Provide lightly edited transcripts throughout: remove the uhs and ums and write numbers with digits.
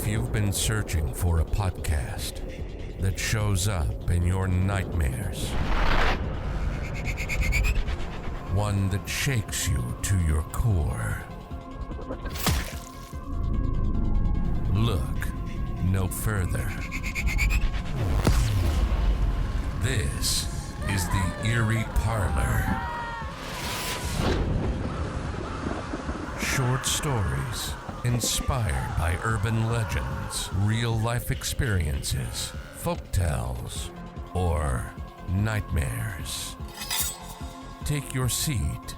you've been searching for a podcast that shows up in your nightmares, one that shakes you to your core, look no further. This is the Eerie Parlor. Short stories inspired by urban legends, real-life experiences, folktales, or nightmares. Take your seat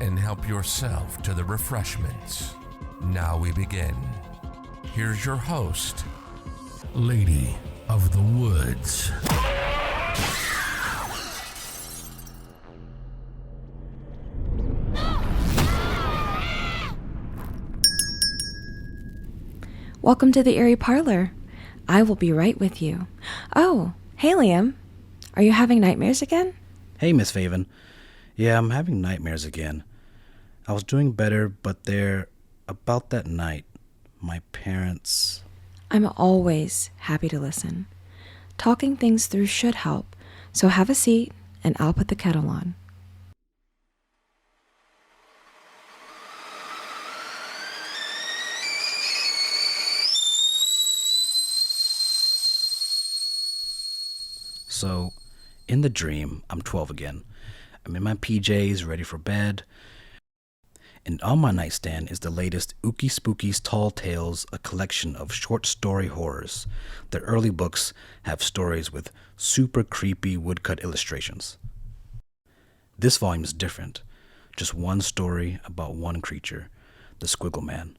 and help yourself to the refreshments. Now we begin. Here's your host, Lady of the Woods. Welcome to the Eerie Parlor. I will be right with you. Oh, hey Liam. Are you having nightmares again? Hey, Miss Faven. Yeah, I'm having nightmares again. I was doing better, but about that night, my parents... I'm always happy to listen. Talking things through should help, so have a seat and I'll put the kettle on. So, in the dream, I'm 12 again. I'm in my PJs, ready for bed. And on my nightstand is the latest Ookie Spooky's Tall Tales, a collection of short story horrors. The early books have stories with super creepy woodcut illustrations. This volume is different. Just one story about one creature, the Squiggle Man.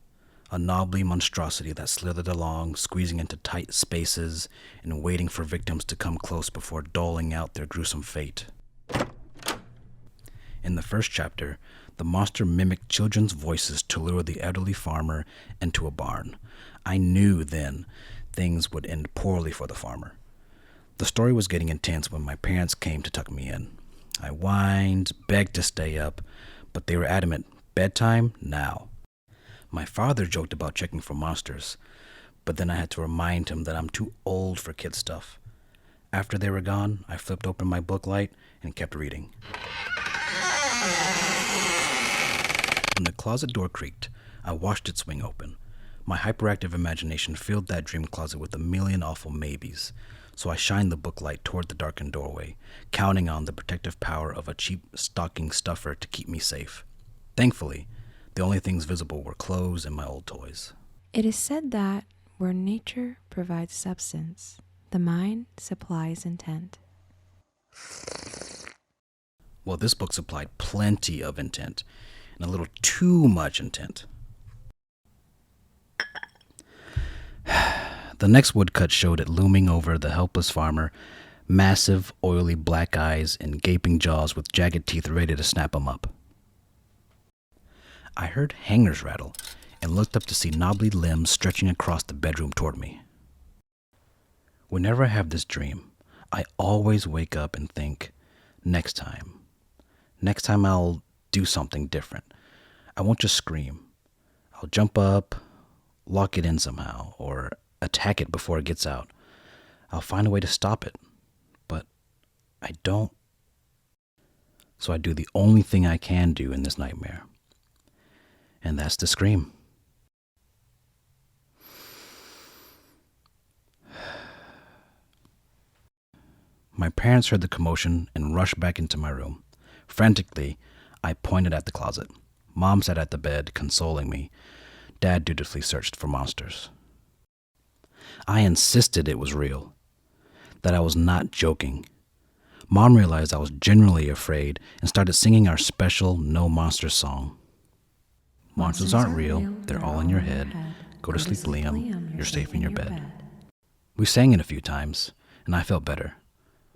A knobbly monstrosity that slithered along, squeezing into tight spaces and waiting for victims to come close before doling out their gruesome fate. In the first chapter, the monster mimicked children's voices to lure the elderly farmer into a barn. I knew then things would end poorly for the farmer. The story was getting intense when my parents came to tuck me in. I whined, begged to stay up, but they were adamant, bedtime now. My father joked about checking for monsters, but then I had to remind him that I'm too old for kid stuff. After they were gone, I flipped open my book light and kept reading. When the closet door creaked, I watched it swing open. My hyperactive imagination filled that dream closet with a million awful maybes, so I shined the book light toward the darkened doorway, counting on the protective power of a cheap stocking stuffer to keep me safe. Thankfully, the only things visible were clothes and my old toys. It is said that where nature provides substance, the mind supplies intent. Well, this book supplied plenty of intent, and a little too much intent. The next woodcut showed it looming over the helpless farmer, massive, oily black eyes and gaping jaws with jagged teeth ready to snap him up. I heard hangers rattle and looked up to see knobbly limbs stretching across the bedroom toward me. Whenever I have this dream, I always wake up and think, next time I'll do something different. I won't just scream. I'll jump up, lock it in somehow, or attack it before it gets out. I'll find a way to stop it, but I don't. So I do the only thing I can do in this nightmare. And that's to scream. My parents heard the commotion and rushed back into my room. Frantically, I pointed at the closet. Mom sat at the bed, consoling me. Dad dutifully searched for monsters. I insisted it was real, that I was not joking. Mom realized I was genuinely afraid and started singing our special No Monsters song. Monsters aren't real, they're all in your head. Go to sleep, Liam, you're safe in your bed. We sang it a few times, and I felt better.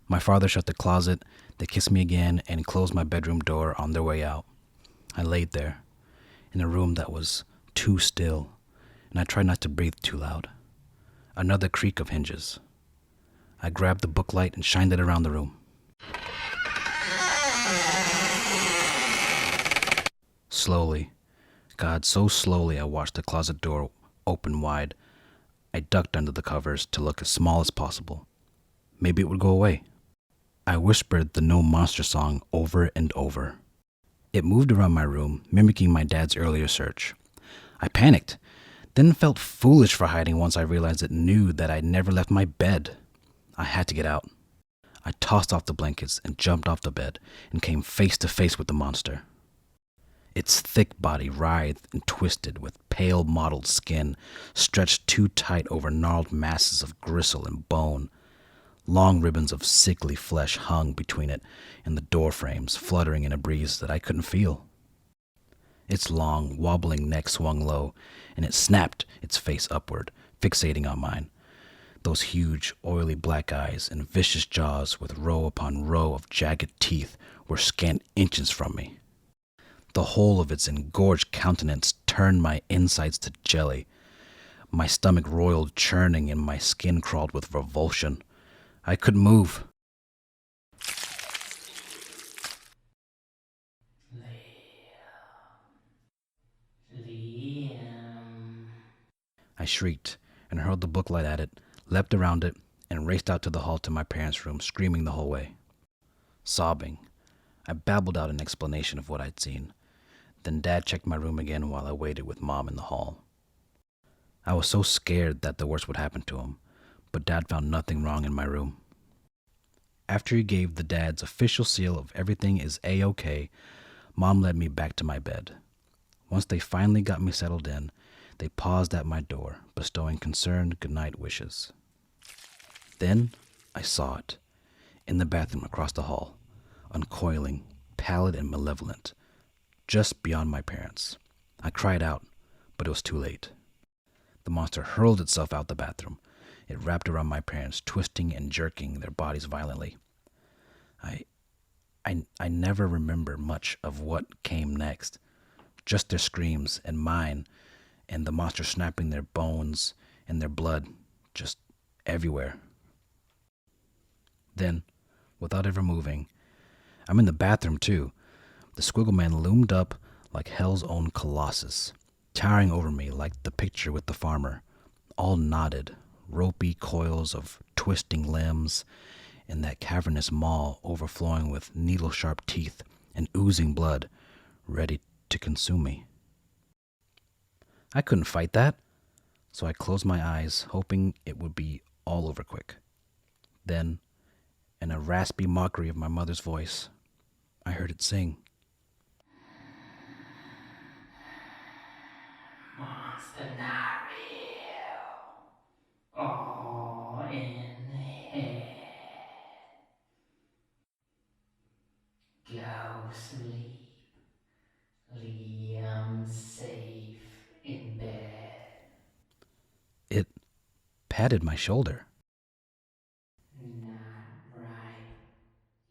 My father shut the closet, they kissed me again, and closed my bedroom door on their way out. I laid there, in a room that was too still, and I tried not to breathe too loud. Another creak of hinges. I grabbed the book light and shined it around the room. Slowly, God, so slowly I watched the closet door open wide. I ducked under the covers to look as small as possible. Maybe it would go away. I whispered the No Monster song over and over. It moved around my room, mimicking my dad's earlier search. I panicked, then felt foolish for hiding once I realized it knew that I'd never left my bed. I had to get out. I tossed off the blankets and jumped off the bed and came face to face with the monster. Its thick body writhed and twisted with pale mottled skin stretched too tight over gnarled masses of gristle and bone. Long ribbons of sickly flesh hung between it and the door frames, fluttering in a breeze that I couldn't feel. Its long, wobbling neck swung low, and it snapped its face upward, fixating on mine. Those huge, oily black eyes and vicious jaws with row upon row of jagged teeth were scant inches from me. The whole of its engorged countenance turned my insides to jelly. My stomach roiled, churning, and my skin crawled with revulsion. I couldn't move. Liam. I shrieked and hurled the booklight at it, leapt around it, and raced out to the hall to my parents' room, screaming the whole way. Sobbing, I babbled out an explanation of what I'd seen. Then Dad checked my room again while I waited with Mom in the hall. I was so scared that the worst would happen to him, but Dad found nothing wrong in my room. After he gave the Dad's official seal of everything is A-OK, Mom led me back to my bed. Once they finally got me settled in, they paused at my door, bestowing concerned goodnight wishes. Then I saw it, in the bathroom across the hall, uncoiling, pallid and malevolent, just beyond my parents. I cried out, but it was too late. The monster hurled itself out the bathroom. It wrapped around my parents, twisting and jerking their bodies violently. I never remember much of what came next, just their screams and mine, and the monster snapping their bones and their blood just everywhere. Then, without ever moving, I'm in the bathroom too. The Squiggle Man loomed up like hell's own colossus, towering over me like the picture with the farmer, all knotted, ropey coils of twisting limbs, and that cavernous maw overflowing with needle-sharp teeth and oozing blood, ready to consume me. I couldn't fight that, so I closed my eyes, hoping it would be all over quick. Then, in a raspy mockery of my mother's voice, I heard it sing. Monster Nario. All in head. Go sleep. Liam safe in bed. It patted my shoulder. Not ripe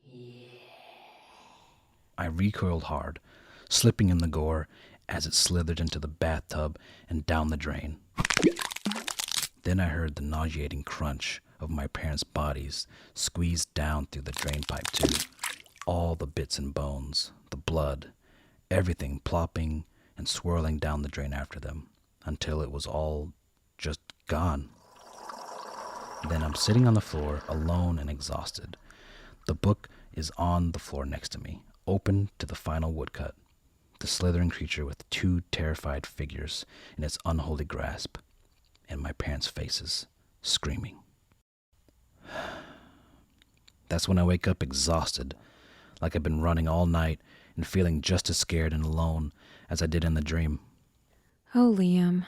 yet. I recoiled hard, slipping in the gore as it slithered into the bathtub and down the drain. Then I heard the nauseating crunch of my parents' bodies squeezed down through the drain pipe too. All the bits and bones, the blood, everything plopping and swirling down the drain after them until it was all just gone. Then I'm sitting on the floor, alone and exhausted. The book is on the floor next to me, open to the final woodcut. The slithering creature with two terrified figures in its unholy grasp, and my parents' faces, screaming. That's when I wake up exhausted, like I've been running all night and feeling just as scared and alone as I did in the dream. Oh, Liam,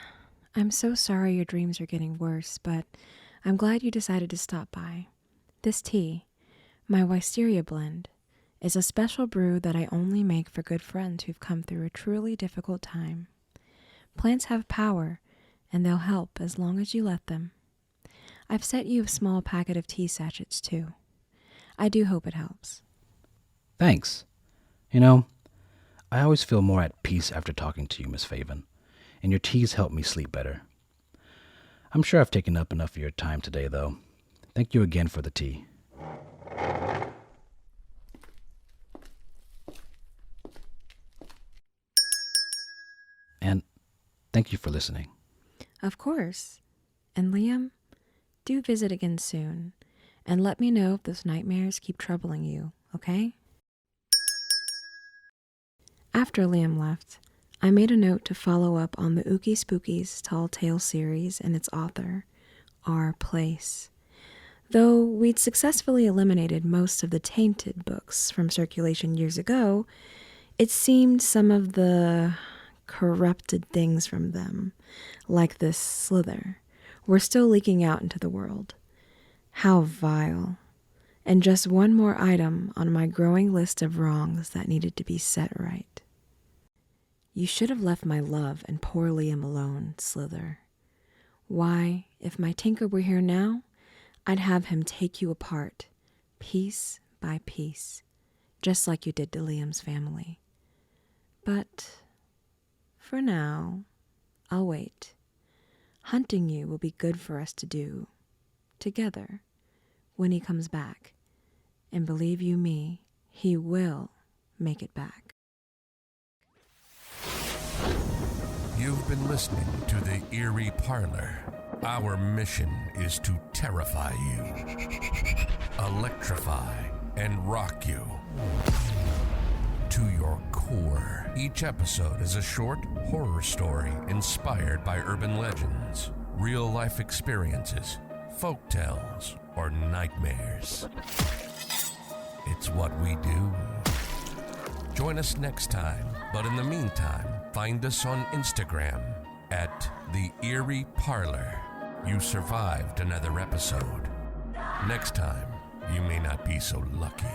I'm so sorry your dreams are getting worse, but I'm glad you decided to stop by. This tea, my Wisteria blend, is a special brew that I only make for good friends who've come through a truly difficult time. Plants have power, and they'll help as long as you let them. I've sent you a small packet of tea sachets, too. I do hope it helps. Thanks. You know, I always feel more at peace after talking to you, Miss Faven, and your teas help me sleep better. I'm sure I've taken up enough of your time today, though. Thank you again for the tea. And thank you for listening. Of course. And Liam, do visit again soon, and let me know if those nightmares keep troubling you, okay? After Liam left, I made a note to follow up on the Ookie Spookies Tall Tale series and its author, Our Place. Though we'd successfully eliminated most of the tainted books from circulation years ago, it seemed some of the corrupted things from them, like this Slither, were still leaking out into the world. How vile. And just one more item on my growing list of wrongs that needed to be set right. You should have left my love and poor Liam alone, Slither. Why, if my tinker were here now, I'd have him take you apart, piece by piece, just like you did to Liam's family. But for now, I'll wait. Hunting you will be good for us to do, together, when he comes back. And believe you me, he will make it back. You've been listening to the Eerie Parlor. Our mission is to terrify you, electrify, and rock you to your core. Each episode is a short horror story inspired by urban legends, real-life experiences, folktales, or nightmares. It's what we do. Join us next time, but in the meantime, find us on Instagram at The Eerie Parlor. You survived another episode. Next time, you may not be so lucky.